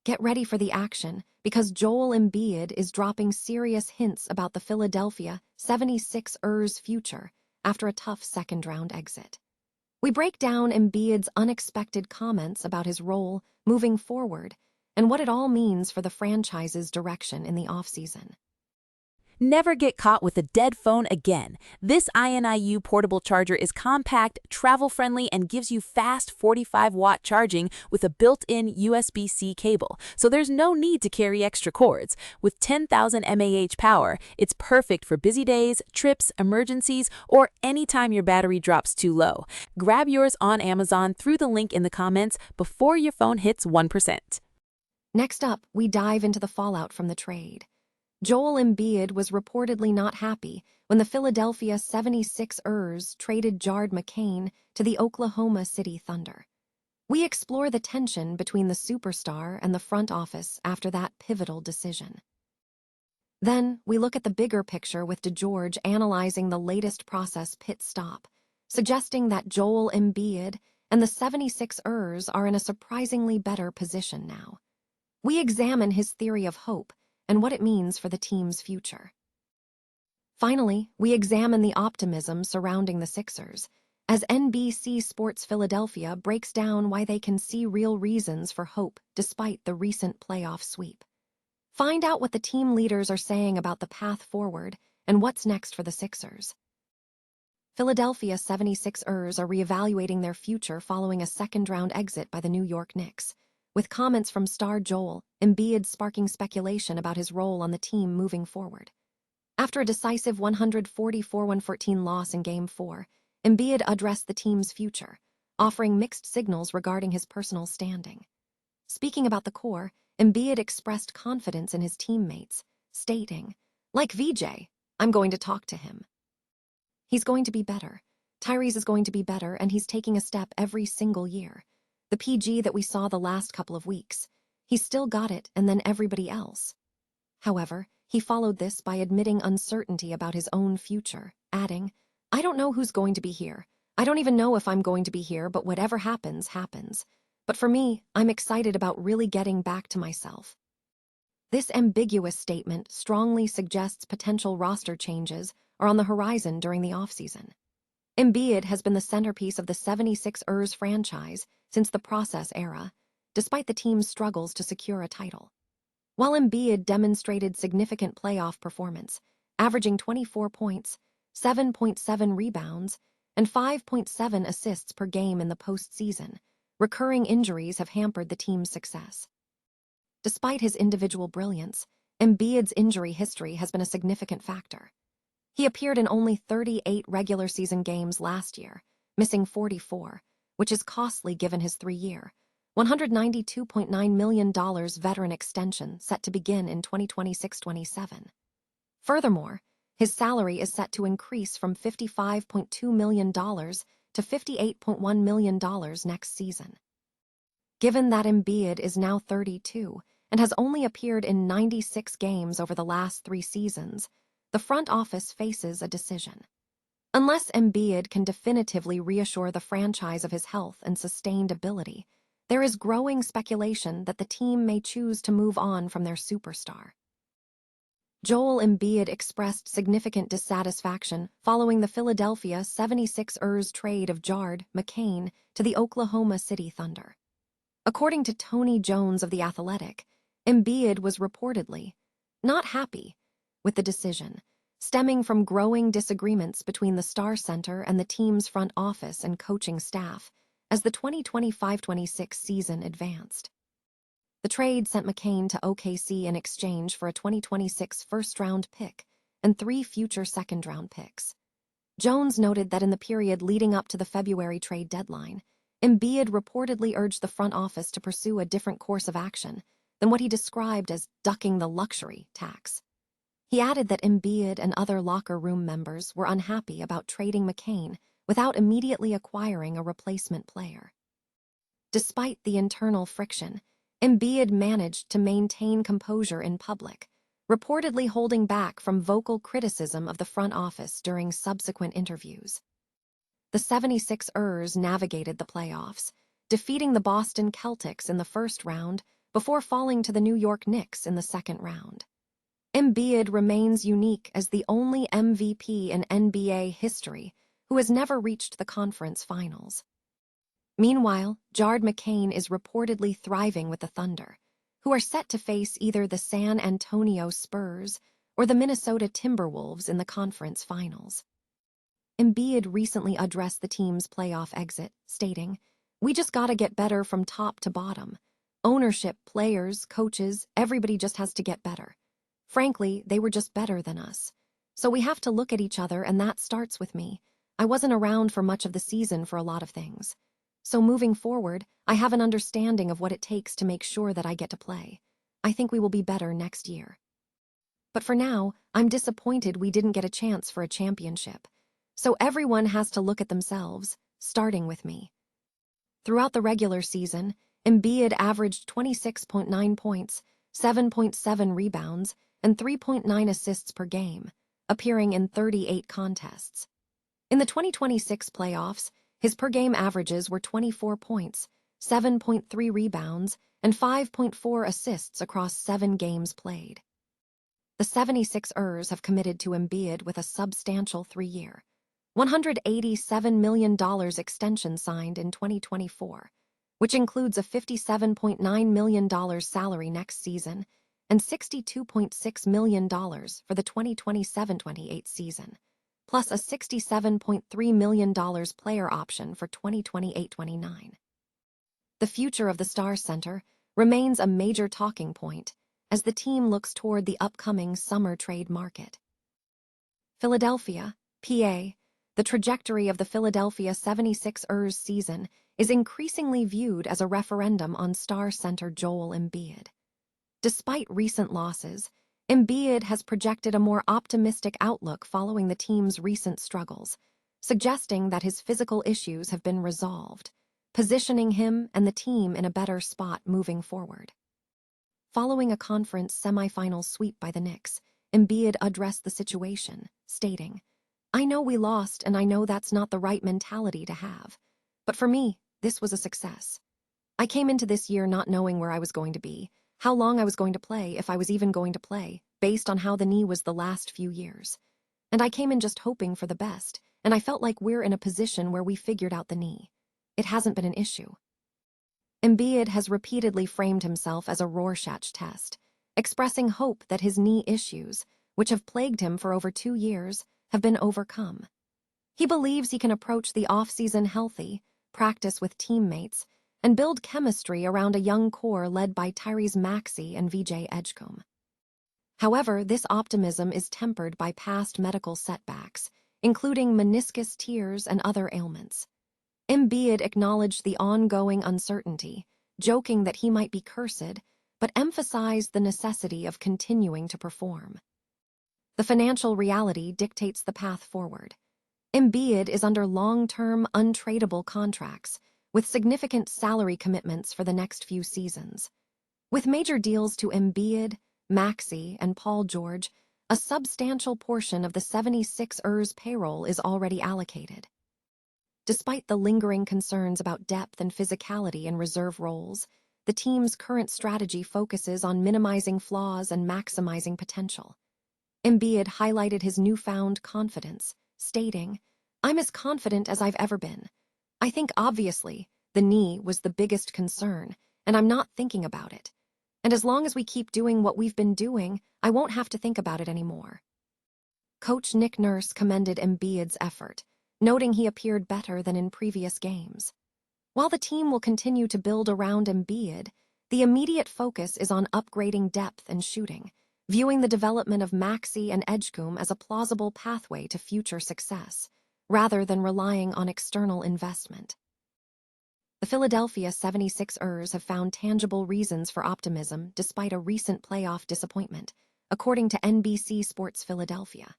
Get ready for the action, because Joel Embiid is dropping serious hints about the Philadelphia 76ers' future after a tough second-round exit. We break down Embiid's unexpected comments about his role moving forward and what it all means for the franchise's direction in the offseason. Never get caught with a dead phone again. This INIU portable charger is compact, travel-friendly, and gives you fast 45-watt charging with a built-in USB-C cable, so there's no need to carry extra cords. With 10,000 mAh power, it's perfect for busy days, trips, emergencies, or anytime your battery drops too low. Grab yours on Amazon through the link in the comments before your phone hits 1%. Next up, we dive into the fallout from the trade. Joel Embiid was reportedly not happy when the Philadelphia 76ers traded Jared McCain to the Oklahoma City Thunder. We explore the tension between the superstar and the front office after that pivotal decision. Then, we look at the bigger picture with DeGeorge analyzing the latest process pit stop, suggesting that Joel Embiid and the 76ers are in a surprisingly better position now. We examine his theory of hope and what it means for the team's future. Finally, we examine the optimism surrounding the Sixers, as NBC Sports Philadelphia breaks down why they can see real reasons for hope despite the recent playoff sweep. Find out what the team leaders are saying about the path forward and what's next for the Sixers. Philadelphia 76ers are reevaluating their future following a second-round exit by the New York Knicks, with comments from star Joel Embiid sparking speculation about his role on the team moving forward. After a decisive 144-114 loss in Game 4, Embiid addressed the team's future, offering mixed signals regarding his personal standing. Speaking about the core, Embiid expressed confidence in his teammates, stating, "Like VJ, I'm going to talk to him. He's going to be better. Tyrese is going to be better, and he's taking a step every single year. The PG that we saw the last couple of weeks. He's still got it, and then everybody else." However, he followed this by admitting uncertainty about his own future, adding, "I don't know who's going to be here. I don't even know if I'm going to be here, but whatever happens, happens. But for me, I'm excited about really getting back to myself." This ambiguous statement strongly suggests potential roster changes are on the horizon during the offseason. Embiid has been the centerpiece of the 76ers franchise since the process era, despite the team's struggles to secure a title. While Embiid demonstrated significant playoff performance, averaging 24 points, 7.7 rebounds, and 5.7 assists per game in the postseason, recurring injuries have hampered the team's success. Despite his individual brilliance, Embiid's injury history has been a significant factor. He appeared in only 38 regular season games last year, missing 44, which is costly given his 3-year, $192.9 million veteran extension set to begin in 2026-27. Furthermore, his salary is set to increase from $55.2 million to $58.1 million next season. Given that Embiid is now 32 and has only appeared in 96 games over the last 3 seasons, the front office faces a decision. Unless Embiid can definitively reassure the franchise of his health and sustained ability, there is growing speculation that the team may choose to move on from their superstar. Joel Embiid expressed significant dissatisfaction following the Philadelphia 76ers trade of Jared McCain to the Oklahoma City Thunder. According to Tony Jones of The Athletic, Embiid was reportedly not happy with the decision, stemming from growing disagreements between the Star Center and the team's front office and coaching staff as the 2025-26 season advanced. The trade sent McCain to OKC in exchange for a 2026 first-round pick and 3 future second-round picks. Jones noted that in the period leading up to the February trade deadline, Embiid reportedly urged the front office to pursue a different course of action than what he described as ducking the luxury tax. He added that Embiid and other locker room members were unhappy about trading McCain without immediately acquiring a replacement player. Despite the internal friction, Embiid managed to maintain composure in public, reportedly holding back from vocal criticism of the front office during subsequent interviews. The 76ers navigated the playoffs, defeating the Boston Celtics in the first round before falling to the New York Knicks in the second round. Embiid remains unique as the only MVP in NBA history who has never reached the conference finals. Meanwhile, Jared McCain is reportedly thriving with the Thunder, who are set to face either the San Antonio Spurs or the Minnesota Timberwolves in the conference finals. Embiid recently addressed the team's playoff exit, stating, "We just gotta get better from top to bottom. Ownership, players, coaches, everybody just has to get better. Frankly, they were just better than us. So we have to look at each other, and that starts with me. I wasn't around for much of the season for a lot of things. So moving forward, I have an understanding of what it takes to make sure that I get to play. I think we will be better next year. But for now, I'm disappointed we didn't get a chance for a championship. So everyone has to look at themselves, starting with me." Throughout the regular season, Embiid averaged 26.9 points, 7.7 rebounds, and 3.9 assists per game, appearing in 38 contests. In the 2026 playoffs, his per-game averages were 24 points, 7.3 rebounds, and 5.4 assists across 7 games played. The 76ers have committed to Embiid with a substantial 3-year, $187 million extension signed in 2024, which includes a $57.9 million salary next season and $62.6 million for the 2027-28 season, plus a $67.3 million player option for 2028-29. The future of the Stars Center remains a major talking point as the team looks toward the upcoming summer trade market. Philadelphia, PA. The trajectory of the Philadelphia 76ers season is increasingly viewed as a referendum on star center Joel Embiid. Despite recent losses, Embiid has projected a more optimistic outlook following the team's recent struggles, suggesting that his physical issues have been resolved, positioning him and the team in a better spot moving forward. Following a conference semifinal sweep by the Knicks, Embiid addressed the situation, stating, "I know we lost, and I know that's not the right mentality to have. But for me, this was a success. I came into this year not knowing where I was going to be, how long I was going to play, if I was even going to play, based on how the knee was the last few years. And I came in just hoping for the best, and I felt like we're in a position where we figured out the knee. It hasn't been an issue." Embiid has repeatedly framed himself as a Rorschach test, expressing hope that his knee issues, which have plagued him for over 2 years, have been overcome. He believes he can approach the off-season healthy, practice with teammates, and build chemistry around a young core led by Tyrese Maxey and VJ Edgecombe. However, this optimism is tempered by past medical setbacks, including meniscus tears and other ailments. Embiid acknowledged the ongoing uncertainty, joking that he might be cursed, but emphasized the necessity of continuing to perform. The financial reality dictates the path forward. Embiid is under long-term, untradeable contracts, with significant salary commitments for the next few seasons. With major deals to Embiid, Maxey, and Paul George, a substantial portion of the 76ers payroll is already allocated. Despite the lingering concerns about depth and physicality in reserve roles, the team's current strategy focuses on minimizing flaws and maximizing potential. Embiid highlighted his newfound confidence, stating, "I'm as confident as I've ever been. I think obviously the knee was the biggest concern, and I'm not thinking about it. And as long as we keep doing what we've been doing, I won't have to think about it anymore." Coach Nick Nurse commended Embiid's effort, noting he appeared better than in previous games. While the team will continue to build around Embiid, the immediate focus is on upgrading depth and shooting, viewing the development of Maxey and Edgecombe as a plausible pathway to future success, rather than relying on external investment. The Philadelphia 76ers have found tangible reasons for optimism despite a recent playoff disappointment, according to NBC Sports Philadelphia.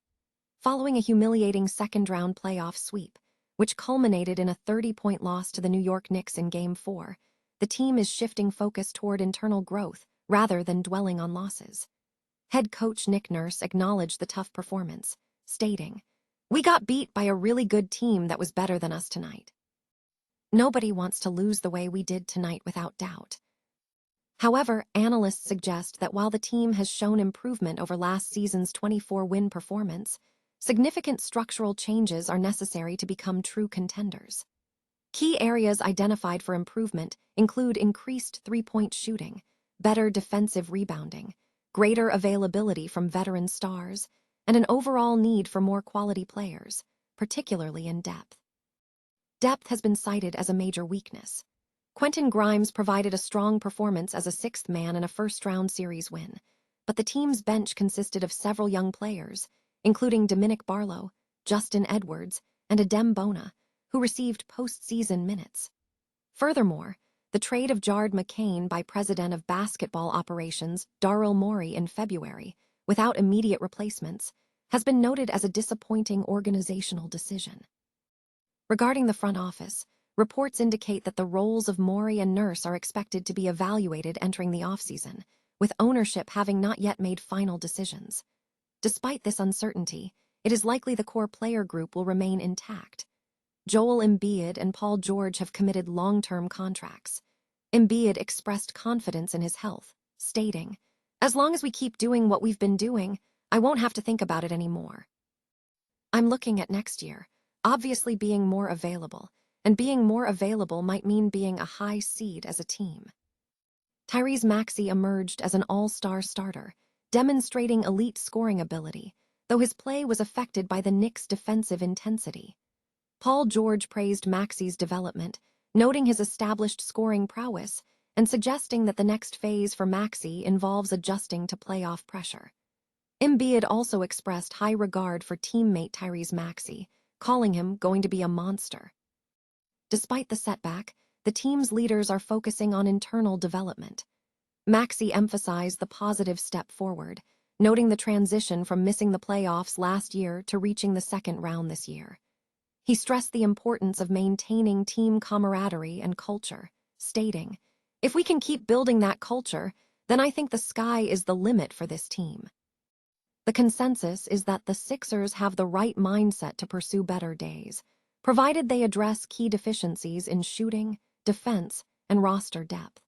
Following a humiliating second-round playoff sweep, which culminated in a 30-point loss to the New York Knicks in Game 4, the team is shifting focus toward internal growth rather than dwelling on losses. Head coach Nick Nurse acknowledged the tough performance, stating, "We got beat by a really good team that was better than us tonight. Nobody wants to lose the way we did tonight without doubt. However, analysts suggest that while the team has shown improvement over last season's 24-win performance, significant structural changes are necessary to become true contenders. Key areas identified for improvement include increased three-point shooting, better defensive rebounding, greater availability from veteran stars, and an overall need for more quality players, particularly in depth. Depth has been cited as a major weakness. Quentin Grimes provided a strong performance as a sixth man in a first-round series win, but the team's bench consisted of several young players, including Dominic Barlow, Justin Edwards, and Adem Bona, who received postseason minutes. Furthermore, the trade of Jared McCain by President of Basketball Operations Daryl Morey in February, without immediate replacements, has been noted as a disappointing organizational decision. Regarding the front office, reports indicate that the roles of Morey and Nurse are expected to be evaluated entering the offseason, with ownership having not yet made final decisions. Despite this uncertainty, it is likely the core player group will remain intact. Joel Embiid and Paul George have committed long-term contracts. Embiid expressed confidence in his health, stating, "As long as we keep doing what we've been doing, I won't have to think about it anymore. I'm looking at next year, obviously being more available, and being more available might mean being a high seed as a team." Tyrese Maxey emerged as an all-star starter, demonstrating elite scoring ability, though his play was affected by the Knicks' defensive intensity. Paul George praised Maxey's development, noting his established scoring prowess and suggesting that the next phase for Maxey involves adjusting to playoff pressure. Embiid also expressed high regard for teammate Tyrese Maxey, calling him going to be a monster. Despite the setback, the team's leaders are focusing on internal development. Maxey emphasized the positive step forward, noting the transition from missing the playoffs last year to reaching the second round this year. He stressed the importance of maintaining team camaraderie and culture, stating, "If we can keep building that culture, then I think the sky is the limit for this team." The consensus is that the Sixers have the right mindset to pursue better days, provided they address key deficiencies in shooting, defense, and roster depth.